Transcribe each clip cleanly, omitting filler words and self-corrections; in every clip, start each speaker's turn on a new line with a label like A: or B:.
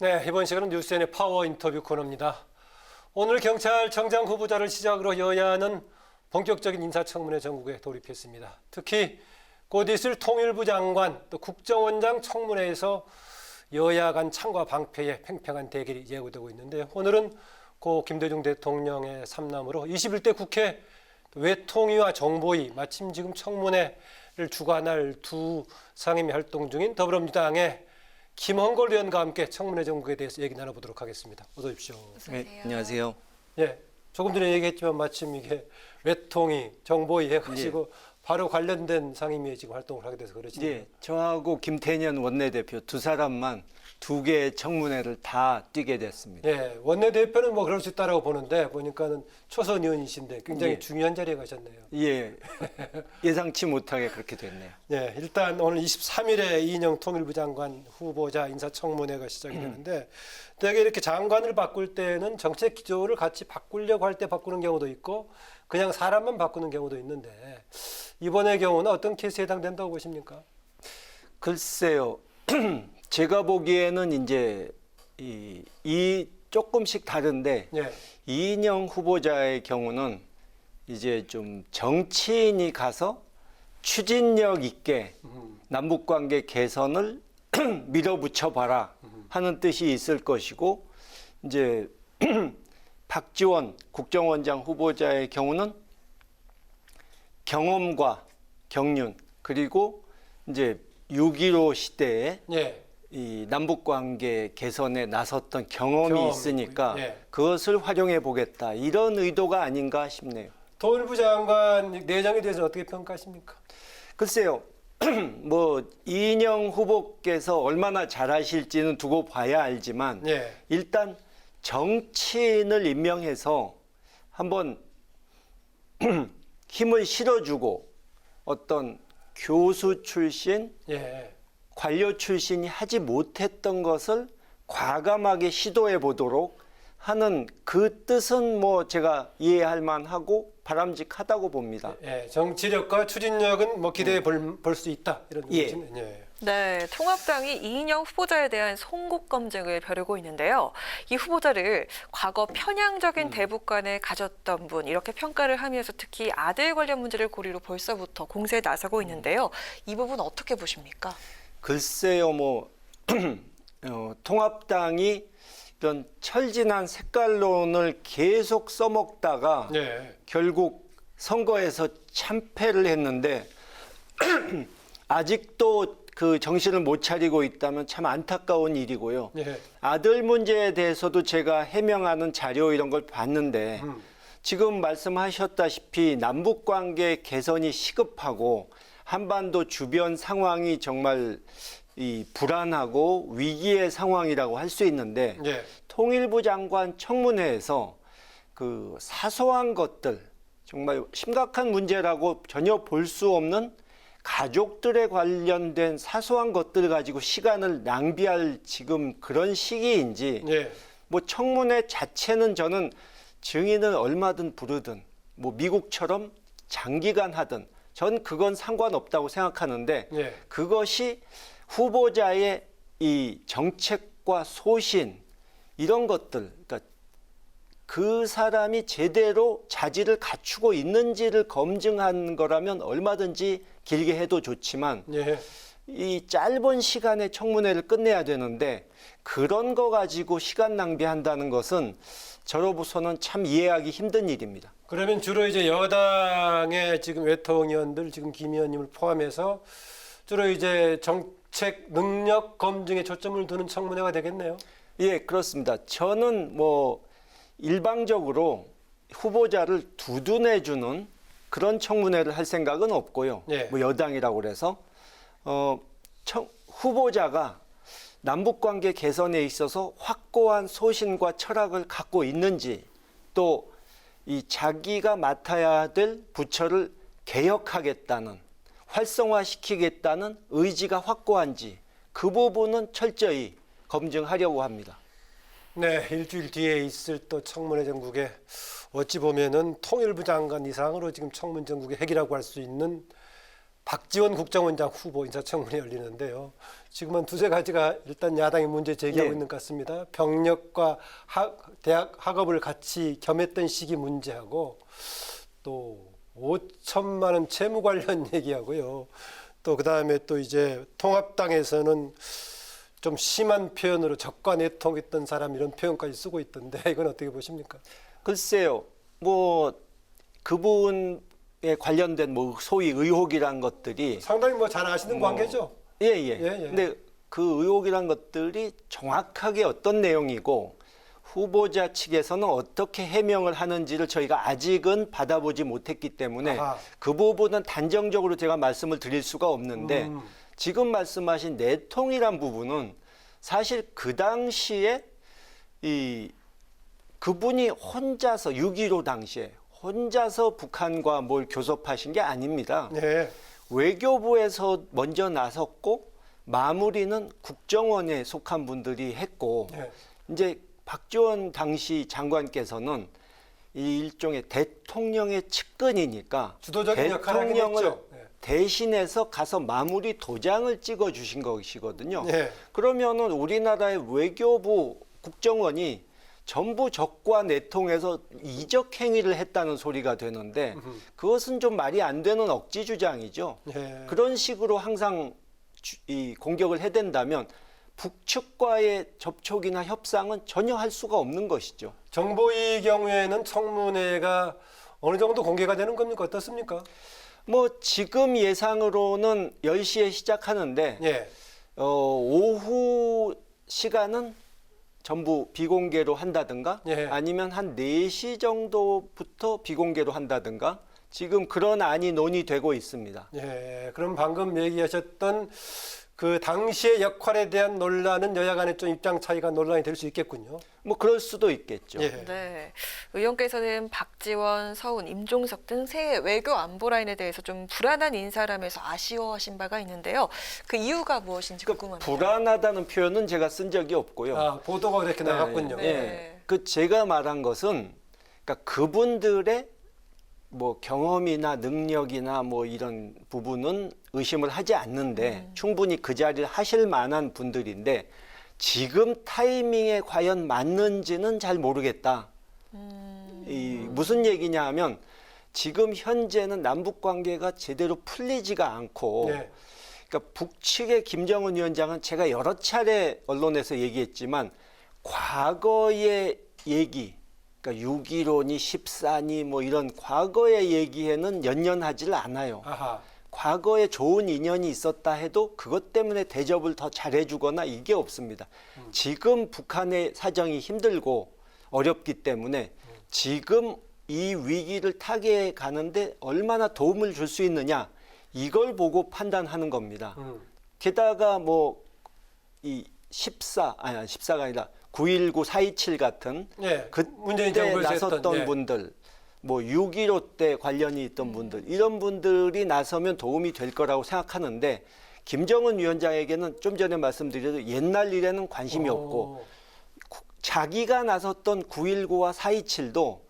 A: 네, 이번 시간은 뉴스엔의 파워 인터뷰 코너입니다. 오늘 경찰청장 후보자를 시작으로 여야는 본격적인 인사청문회 전국에 돌입했습니다. 특히 곧 있을 통일부 장관 또 국정원장 청문회에서 여야 간 창과 방패의 팽팽한 대결이 예고되고 있는데 오늘은 고 김대중 대통령의 삼남으로 21대 국회 외통위와 정보위 마침 지금 청문회를 주관할 두 상임위 활동 중인 더불어민주당의 김헌걸 의원과 함께 청문회 전국에 대해서 얘기 나눠보도록 하겠습니다. 어서 오십시오.
B: 네, 안녕하세요.
A: 예, 조금 전에 얘기했지만 마침 이게 외통위, 정보위 해가지고 바로 관련된 상임위에 지금 활동을 하게 돼서 그러시네요.
B: 예, 저하고 김태년 원내대표 두 사람만 두 개의 청문회를 다 뛰게 됐습니다.
A: 예, 원내대표는 뭐 그럴 수 있다라고 보는데 보니까는 초선 의원이신데 굉장히
B: 예.
A: 중요한 자리에 가셨네요.
B: 예, 예상치 못하게 그렇게 됐네요.
A: 예, 일단 오늘 23일에 이인영 통일부 장관 후보자 인사청문회가 시작이 되는데 대개 이렇게 장관을 바꿀 때는 정책 기조를 같이 바꾸려고 할 때 바꾸는 경우도 있고 그냥 사람만 바꾸는 경우도 있는데 이번의 경우는 어떤 케이스에 해당된다고 보십니까?
B: 글쎄요, 제가 보기에는 이제 이 조금씩 다른데
A: 예,
B: 이인영 후보자의 경우는 이제 좀 정치인이 가서 추진력 있게 남북관계 개선을 밀어붙여 봐라 하는 뜻이 있을 것이고 이제 박지원 국정원장 후보자의 경우는 경험과 경륜 그리고 이제 6.15 시대에
A: 예,
B: 이 남북관계 개선에 나섰던 경험이
A: 경험,
B: 있으니까
A: 예.
B: 그것을 활용해 보겠다 이런 의도가 아닌가 싶네요.
A: 통일부 장관 내정에 대해서 어떻게 평가하십니까?
B: 글쎄요. 뭐 이인영 후보께서 얼마나 잘하실지는 두고 봐야 알지만
A: 예,
B: 일단 정치인을 임명해서 한번 힘을 실어주고 어떤 교수 출신,
A: 예,
B: 관료 출신이 하지 못했던 것을 과감하게 시도해 보도록 하는 그 뜻은 뭐 제가 이해할 만하고 바람직하다고 봅니다.
A: 예, 정치력과 추진력은 뭐 기대해 볼 수 있다 이런
B: 예.
A: 의미죠. 예.
C: 네, 통합당이 이인영 후보자에 대한 송곳 검증을 벼르고 있는데요. 이 후보자를 과거 편향적인 대북관을 가졌던 분 이렇게 평가를 하면서 특히 아들 관련 문제를 고리로 벌써부터 공세에 나서고 있는데요. 이 부분 어떻게 보십니까?
B: 글쎄요, 뭐 통합당이 이런 철진한 색깔론을 계속 써먹다가
A: 예.
B: 결국 선거에서 참패를 했는데 아직도 그 정신을 못 차리고 있다면 참 안타까운 일이고요.
A: 예.
B: 아들 문제에 대해서도 제가 해명하는 자료 이런 걸 봤는데 지금 말씀하셨다시피 남북관계 개선이 시급하고 한반도 주변 상황이 정말 이 불안하고 위기의 상황이라고 할 수 있는데
A: 예.
B: 통일부 장관 청문회에서 그 사소한 것들 정말 심각한 문제라고 전혀 볼 수 없는 가족들에 관련된 사소한 것들 가지고 시간을 낭비할 지금 그런 시기인지
A: 예.
B: 뭐 청문회 자체는 저는 증인을 얼마든 부르든 뭐 미국처럼 장기간 하든 전 그건 상관없다고 생각하는데
A: 예.
B: 그것이 후보자의 이 정책과 소신 이런 것들 그러니까 그 사람이 제대로 자질을 갖추고 있는지를 검증한 거라면 얼마든지 길게 해도 좋지만
A: 예.
B: 이 짧은 시간에 청문회를 끝내야 되는데 그런 거 가지고 시간 낭비한다는 것은 저로서는 참 이해하기 힘든 일입니다.
A: 그러면 주로 이제 여당의 지금 외통 의원들 지금 김 의원님을 포함해서 주로 이제 정책 능력 검증에 초점을 두는 청문회가 되겠네요.
B: 예, 그렇습니다. 저는 뭐 일방적으로 후보자를 두둔해주는 그런 청문회를 할 생각은 없고요.
A: 예.
B: 뭐 여당이라고 그래서 후보자가 남북관계 개선에 있어서 확고한 소신과 철학을 갖고 있는지 또 이 자기가 맡아야 될 부처를 개혁하겠다는 활성화시키겠다는 의지가 확고한지 그 부분은 철저히 검증하려고 합니다.
A: 네, 일주일 뒤에 있을 또 청문회 전국에 어찌 보면은 통일부 장관 이상으로 지금 청문 전국의 핵이라고 할 수 있는 박지원 국정원장 후보 인사청문회 열리는데요. 지금은 두세 가지가 일단 야당이 문제 제기하고
B: 네.
A: 있는 것 같습니다. 병력과 대학 학업을 같이 겸했던 시기 문제하고 또 5천만 원 채무 관련 얘기하고요. 또 그다음에 또 이제 통합당에서는 좀 심한 표현으로 적과 내통했던 사람 이런 표현까지 쓰고 있던데 이건 어떻게 보십니까?
B: 글쎄요, 뭐 그분에 관련된 뭐 소위 의혹이란 것들이
A: 상당히 뭐 잘 아시는 관계죠.
B: 예예.
A: 예, 예.
B: 근데 그 의혹이란 것들이 정확하게 어떤 내용이고 후보자 측에서는 어떻게 해명을 하는지를 저희가 아직은 받아보지 못했기 때문에
A: 아하.
B: 그 부분은 단정적으로 제가 말씀을 드릴 수가 없는데 지금 말씀하신 내통이란 부분은 사실 그 당시에 그분이 혼자서 6.15 당시에 혼자서 북한과 뭘 교섭하신 게 아닙니다.
A: 네.
B: 외교부에서 먼저 나섰고 마무리는 국정원에 속한 분들이 했고
A: 네.
B: 이제 박지원 당시 장관께서는 이 일종의 대통령의 측근이니까
A: 주도적인 역할을 하긴
B: 대통령을
A: 했죠. 네.
B: 대신해서 가서 마무리 도장을 찍어 주신 것이거든요.
A: 네.
B: 그러면은 우리나라의 외교부 국정원이 전부 적과 내통해서 이적 행위를 했다는 소리가 되는데 그것은 좀 말이 안 되는 억지 주장이죠.
A: 네.
B: 그런 식으로 항상 이 공격을 해댄다면 북측과의 접촉이나 협상은 전혀 할 수가 없는 것이죠.
A: 정보위 경우에는 청문회가 어느 정도 공개가 되는 겁니까? 어떻습니까?
B: 뭐 지금 예상으로는 10시에 시작하는데
A: 예.
B: 오후 시간은 전부 비공개로 한다든가
A: 예.
B: 아니면 한 4시 정도부터 비공개로 한다든가 지금 그런 안이 논의되고 있습니다.
A: 예. 그럼 방금 얘기하셨던 그 당시의 역할에 대한 논란은 여야 간의 좀 입장 차이가 논란이 될 수 있겠군요.
B: 뭐 그럴 수도 있겠죠.
A: 예.
C: 네. 의원께서는 박지원, 서훈, 임종석 등 새 외교 안보 라인에 대해서 좀 불안한 인사라면서 아쉬워하신 바가 있는데요. 그 이유가 무엇인지 궁금합니다.
B: 불안하다는 표현은 제가 쓴 적이 없고요.
A: 아, 보도가 그렇게 나갔군요.
C: 네.
B: 예. 그 제가 말한 것은 그러니까 그분들의 뭐 경험이나 능력이나 뭐 이런 부분은 의심을 하지 않는데 충분히 그 자리를 하실 만한 분들인데 지금 타이밍에 과연 맞는지는 잘 모르겠다. 무슨 얘기냐 하면 지금 현재는 남북 관계가 제대로 풀리지가 않고
A: 네.
B: 그러니까 북측의 김정은 위원장은 제가 여러 차례 언론에서 얘기했지만 과거의 얘기 그러니까 6.15니 14니 뭐 이런 과거의 얘기에는 연연하지를 않아요.
A: 아하.
B: 과거에 좋은 인연이 있었다 해도 그것 때문에 대접을 더 잘해주거나 이게 없습니다. 지금 북한의 사정이 힘들고 어렵기 때문에 지금 이 위기를 타개해 가는데 얼마나 도움을 줄 수 있느냐 이걸 보고 판단하는 겁니다. 게다가 뭐 이 14가 아니라 9.19, 4.27 같은
A: 예. 문재인
B: 그때
A: 정부에서
B: 나섰던
A: 했던, 예.
B: 분들, 뭐 6.15 때 관련이 있던 분들 이런 분들이 나서면 도움이 될 거라고 생각하는데 김정은 위원장에게는 좀 전에 말씀드려도 옛날 일에는 관심이 없고 자기가 나섰던 9.19와 4.27도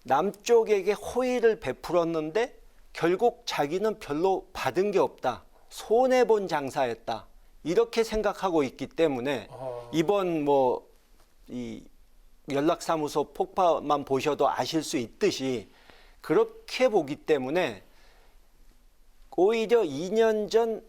B: 남쪽에게 호의를 베풀었는데 결국 자기는 별로 받은 게 없다. 손해본 장사였다. 이렇게 생각하고 있기 때문에 이번 뭐 이 연락사무소 폭파만 보셔도 아실 수 있듯이 그렇게 보기 때문에 오히려 2년 전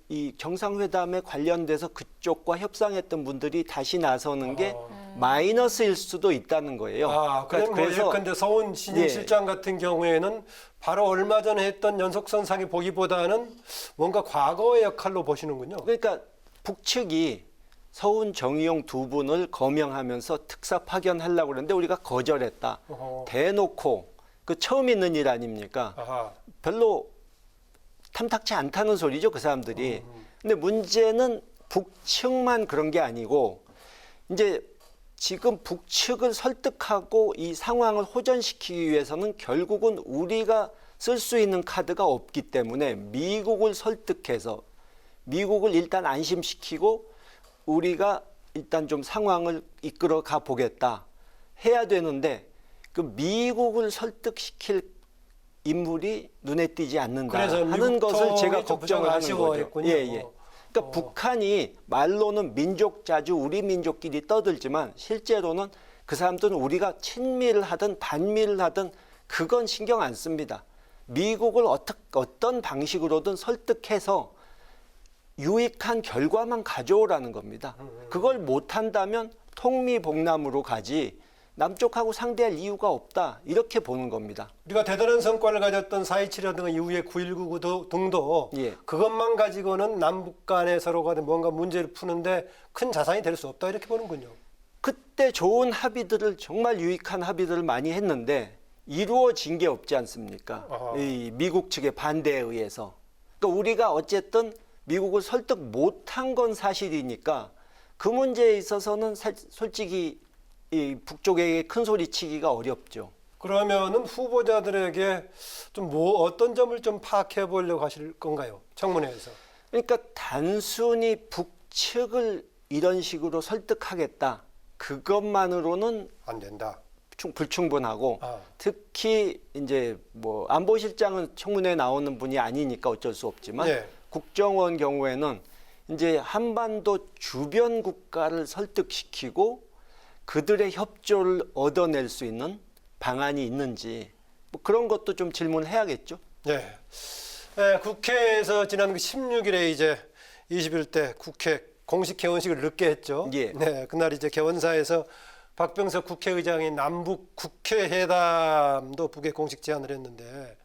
B: 이 정상회담에 관련돼서 그쪽과 협상했던 분들이 다시 나서는 게 마이너스일 수도 있다는 거예요.
A: 아, 그럼 뭐 예컨대 서훈 신임
B: 예.
A: 실장 같은 경우에는 바로 얼마 전에 했던 연속선상에 보기보다는 뭔가 과거의 역할로 보시는군요.
B: 그러니까 북측이 서훈, 정의용 두 분을 거명하면서 특사 파견하려고 그랬는데 우리가 거절했다.
A: 어허.
B: 대놓고 그 처음 있는 일 아닙니까?
A: 아하.
B: 별로 탐탁치 않다는 소리죠, 그 사람들이. 근데 문제는 북측만 그런 게 아니고 이제 지금 북측을 설득하고 이 상황을 호전시키기 위해서는 결국은 우리가 쓸 수 있는 카드가 없기 때문에 미국을 설득해서 미국을 일단 안심시키고 우리가 일단 좀 상황을 이끌어 가 보겠다 해야 되는데 그 미국을 설득시킬 인물이 눈에 띄지 않는다
A: 그래서
B: 하는 것을 제가
A: 좀
B: 걱정을 하는 거죠.
A: 아쉬워했군요.
B: 예. 그러니까 북한이 말로는 민족 자주 우리 민족끼리 떠들지만 실제로는 그 사람들은 우리가 친미를 하든 반미를 하든 그건 신경 안 씁니다. 미국을 어떤 방식으로든 설득해서 유익한 결과만 가져오라는 겁니다. 그걸 못한다면 통미봉남으로 가지 남쪽하고 상대할 이유가 없다 이렇게 보는 겁니다.
A: 우리가 대단한 성과를 가졌던 4.27이라든가 이후에 9.19 등도
B: 예.
A: 그것만 가지고는 남북 간에 서로가 뭔가 문제를 푸는데 큰 자산이 될 수 없다 이렇게 보는군요.
B: 그때 좋은 합의들을 정말 유익한 합의들을 많이 했는데 이루어진 게 없지 않습니까?
A: 아하.
B: 이 미국 측의 반대에 의해서. 그러니까 우리가 어쨌든 미국을 설득 못한 건 사실이니까 그 문제에 있어서는 솔직히 이 북쪽에게 큰 소리치기가 어렵죠.
A: 그러면은 후보자들에게 좀 어떤 점을 좀 파악해 보려고 하실 건가요? 청문회에서.
B: 그러니까 단순히 북측을 이런 식으로 설득하겠다. 그것만으로는
A: 안 된다.
B: 불충분하고
A: 아.
B: 특히 이제 뭐 안보실장은 청문회에 나오는 분이 아니니까 어쩔 수 없지만
A: 예.
B: 국정원 경우에는 이제 한반도 주변 국가를 설득시키고 그들의 협조를 얻어낼 수 있는 방안이 있는지 뭐 그런 것도 좀 질문해야겠죠.
A: 예. 예, 국회에서 지난 16일에 이제 21대 국회 공식 개원식을 늦게 했죠.
B: 예.
A: 네, 그날 이제 개원사에서 박병석 국회의장이 남북 국회회담도 북에 공식 제안을 했는데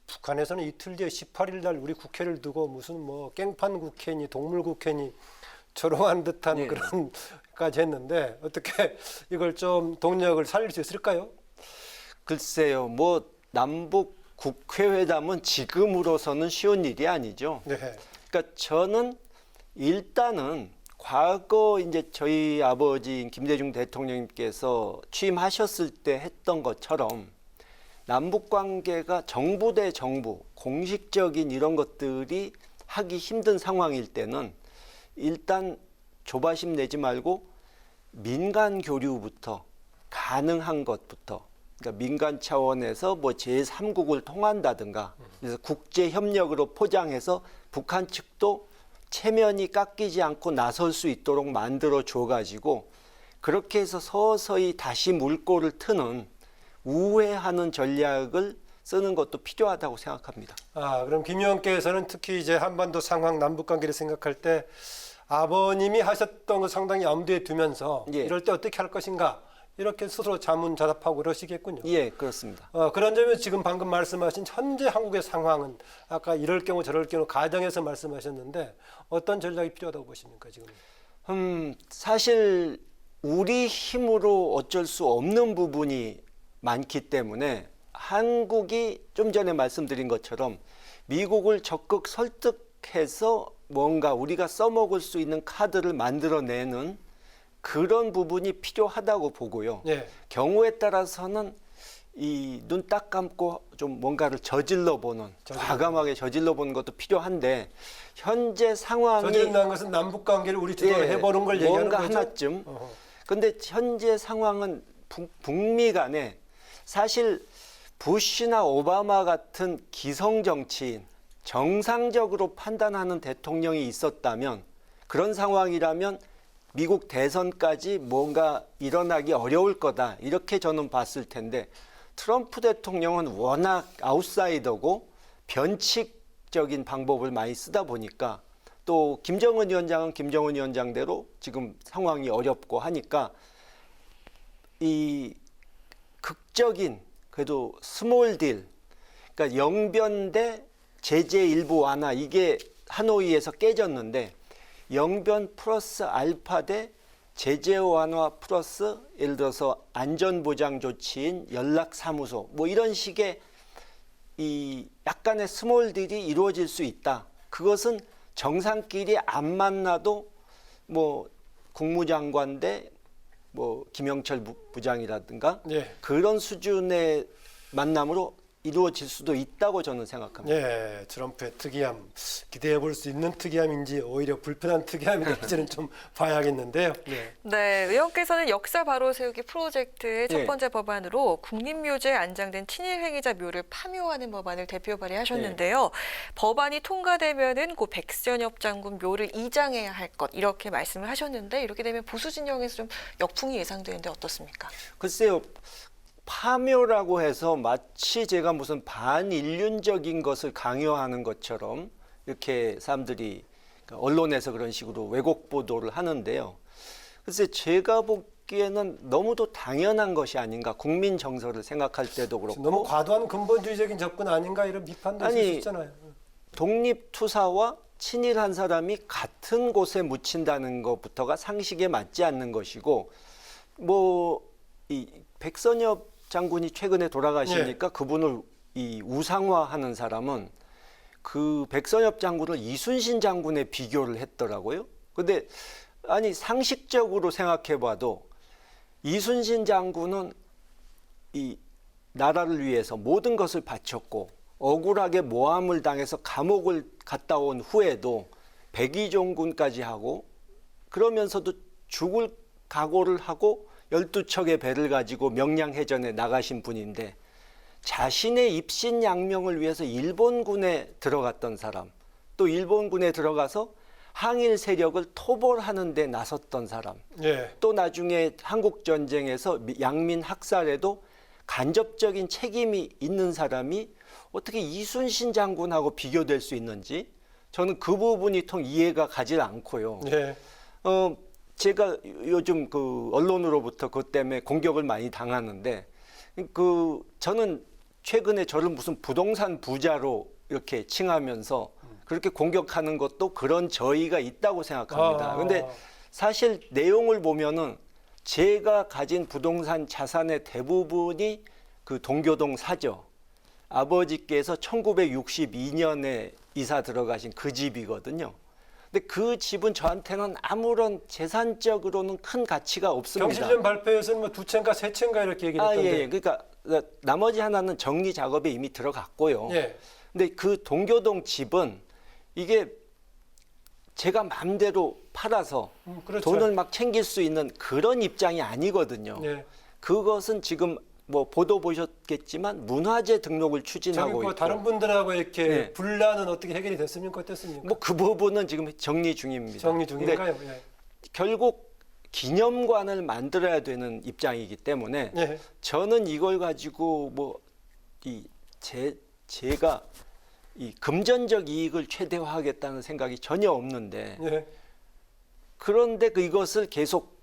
A: 북한에서는 이틀 뒤에 18일 날 우리 국회를 두고 무슨 뭐 깽판 국회니 동물 국회니 조롱한 듯한
B: 예.
A: 그런까지 했는데 어떻게 이걸 좀 동력을 살릴 수 있을까요?
B: 글쎄요, 뭐 남북 국회회담은 지금으로서는 쉬운 일이 아니죠.
A: 네.
B: 그러니까 저는 일단은 과거 이제 저희 아버지인 김대중 대통령님께서 취임하셨을 때 했던 것처럼 남북 관계가 정부 대 정부 공식적인 이런 것들이 하기 힘든 상황일 때는 일단 조바심 내지 말고 민간 교류부터 가능한 것부터 그러니까 민간 차원에서 뭐 제3국을 통한다든가 그래서 국제 협력으로 포장해서 북한 측도 체면이 깎이지 않고 나설 수 있도록 만들어 줘 가지고 그렇게 해서 서서히 다시 물꼬를 트는 우회하는 전략을 쓰는 것도 필요하다고 생각합니다.
A: 아, 그럼 김 의원께서는 특히 이제 한반도 상황 남북 관계를 생각할 때 아버님이 하셨던 거 상당히 염두에 두면서
B: 예.
A: 이럴 때 어떻게 할 것인가 이렇게 스스로 자문자답하고 그러시겠군요.
B: 예, 그렇습니다.
A: 그런 점에서 지금 방금 말씀하신 현재 한국의 상황은 아까 이럴 경우 저럴 경우 가정에서 말씀하셨는데 어떤 전략이 필요하다고 보십니까 지금?
B: 사실 우리 힘으로 어쩔 수 없는 부분이 많기 때문에 한국이 좀 전에 말씀드린 것처럼 미국을 적극 설득해서 뭔가 우리가 써먹을 수 있는 카드를 만들어내는 그런 부분이 필요하다고 보고요.
A: 예.
B: 경우에 따라서는 이 눈 딱 감고 좀 뭔가를 저질러 보는 과감하게 저질러 보는 것도 필요한데 현재 상황이
A: 저지른다는 것은 남북 관계를 우리 주도로 해보는 걸 얘기하는
B: 뭔가
A: 거죠.
B: 하나쯤.
A: 어허.
B: 근데 현재 상황은 북미 간에 사실 부시나 오바마 같은 기성 정치인 정상적으로 판단하는 대통령이 있었다면 그런 상황이라면 미국 대선까지 뭔가 일어나기 어려울 거다 이렇게 저는 봤을 텐데 트럼프 대통령은 워낙 아웃사이더고 변칙적인 방법을 많이 쓰다 보니까 또 김정은 위원장은 김정은 위원장대로 지금 상황이 어렵고 하니까 이 극적인 그래도 스몰 딜 그러니까 영변 대 제재 일부 완화 이게 하노이에서 깨졌는데 영변 플러스 알파 대 제재 완화 플러스 예를 들어서 안전보장 조치인 연락사무소 뭐 이런 식의 이 약간의 스몰 딜이 이루어질 수 있다. 그것은 정상끼리 안 만나도 뭐 국무장관 대 뭐 김영철 부장이라든가
A: 예.
B: 그런 수준의 만남으로 이루어질 수도 있다고 저는 생각합니다.
A: 예, 트럼프의 특이함 기대해 볼 수 있는 특이함인지 오히려 불편한 특이함이 될지는 좀 봐야겠는데요. 예.
C: 네, 의원께서는 역사 바로 세우기 프로젝트의 첫
B: 예.
C: 번째 법안으로 국립묘지에 안장된 친일 행위자 묘를 파묘하는 법안을 대표 발의하셨는데요. 법안이 통과되면은 고 백선엽 장군 묘를 이장해야 할 것 이렇게 말씀을 하셨는데 이렇게 되면 보수 진영에서 좀 역풍이 예상되는데 어떻습니까?
B: 글쎄요. 파묘라고 해서 마치 제가 무슨 반인륜적인 것을 강요하는 것처럼 이렇게 사람들이 언론에서 그런 식으로 왜곡 보도를 하는데요. 글쎄 제가 보기에는 너무도 당연한 것이 아닌가. 국민 정서를 생각할 때도 그렇고.
A: 너무 과도한 근본주의적인 접근 아닌가 이런 비판도 있을 수
B: 아니,
A: 있잖아요.
B: 독립투사와 친일한 사람이 같은 곳에 묻힌다는 것부터가 상식에 맞지 않는 것이고 이 백선엽 장군이 최근에 돌아가시니까 그분을 이 우상화하는 사람은 그 백선엽 장군을 이순신 장군에 비교를 했더라고요. 근데 아니 상식적으로 생각해 봐도 이순신 장군은 이 나라를 위해서 모든 것을 바쳤고 억울하게 모함을 당해서 감옥을 갔다 온 후에도 백의종군까지 하고 그러면서도 죽을 각오를 하고 12척의 배를 가지고 명량해전에 나가신 분인데 자신의 입신양명을 위해서 일본군에 들어갔던 사람, 또 일본군에 들어가서 항일 세력을 토벌하는 데 나섰던 사람,
A: 예.
B: 또 나중에 한국전쟁에서 양민 학살에도 간접적인 책임이 있는 사람이 어떻게 이순신 장군하고 비교될 수 있는지 저는 그 부분이 통 이해가 가지 않고요.
A: 예.
B: 제가 요즘 그 언론으로부터 그것 때문에 공격을 많이 당하는데 저는 최근에 저를 무슨 부동산 부자로 이렇게 칭하면서 그렇게 공격하는 것도 그런 저의가 있다고 생각합니다. 근데 사실 내용을 보면은 제가 가진 부동산 자산의 대부분이 그 동교동 사저. 아버지께서 1962년에 이사 들어가신 그 집이거든요. 근데 그 집은 저한테는 아무런 재산적으로는 큰 가치가 없습니다.
A: 경실련 발표에서는 뭐 2채인가 3채인가 이렇게 얘기했던데.
B: 예. 그러니까 나머지 하나는 정리 작업에 이미 들어갔고요.
A: 예.
B: 근데 그 동교동 집은 이게 제가 마음대로 팔아서
A: 그렇죠.
B: 돈을 막 챙길 수 있는 그런 입장이 아니거든요.
A: 예.
B: 그것은 지금 뭐 보도 보셨겠지만 문화재 등록을
A: 저기
B: 추진하고
A: 뭐
B: 있고
A: 다른 분들하고 이렇게
B: 네.
A: 분란은 어떻게 해결이 됐습니까? 어땠습니까?
B: 뭐 그 부분은 지금 정리 중입니다.
A: 정리
B: 근데
A: 중인가요? 예.
B: 결국 기념관을 만들어야 되는 입장이기 때문에
A: 예.
B: 저는 이걸 가지고 제가 이 금전적 이익을 최대화하겠다는 생각이 전혀 없는데
A: 예.
B: 그런데 이것을 계속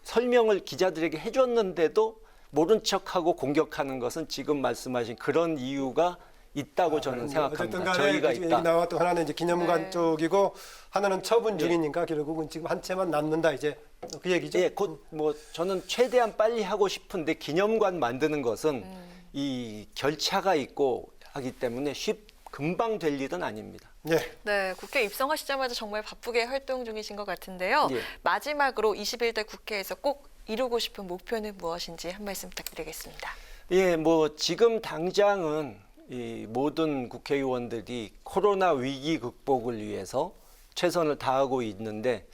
B: 설명을 기자들에게 해줬는데도 모른 척하고 공격하는 것은 지금 말씀하신 그런 이유가 있다고 저는 생각합니다.
A: 어쨌든 간에
B: 저희가
A: 얘기
B: 있다.
A: 나왔던 하나는 이제 기념관
C: 네.
A: 쪽이고 하나는 처분 중이니까 결국은 지금 한 채만 남는다 이제 그 얘기죠.
B: 예, 곧 뭐 저는 최대한 빨리 하고 싶은데 기념관 만드는 것은 이 결차가 있고 하기 때문에 금방 될 일은 아닙니다.
A: 예.
C: 네, 국회 입성하시자마자 정말 바쁘게 활동 중이신 것 같은데요.
B: 예.
C: 마지막으로 21대 국회에서 꼭 이루고 싶은 목표는 무엇인지 한 말씀 부탁드리겠습니다.
B: 예, 뭐 지금 당장은 이 모든 국회의원들이 코로나 위기 극복을 위해서 최선을 다하고 있는데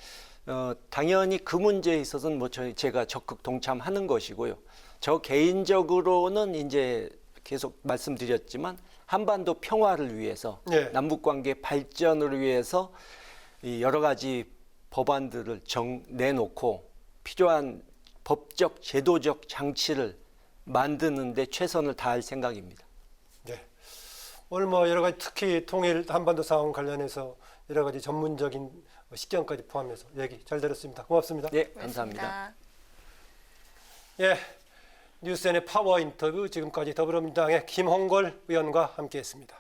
B: 당연히 그 문제에 있어서는 뭐 제가 적극 동참하는 것이고요. 저 개인적으로는 이제 계속 말씀드렸지만 한반도 평화를 위해서
A: 예.
B: 남북관계 발전을 위해서 이 여러 가지 법안들을 내놓고 필요한 법적 제도적 장치를 만드는 데 최선을 다할 생각입니다.
A: 네. 오늘 뭐 여러 가지 특히 통일 한반도 상황 관련해서 여러 가지 전문적인 식견까지 포함해서 얘기 잘 들었습니다. 고맙습니다.
B: 네, 감사합니다.
A: 예. 뉴스N의 파워 인터뷰 지금까지 더불어민주당의 김홍걸 의원과 함께했습니다.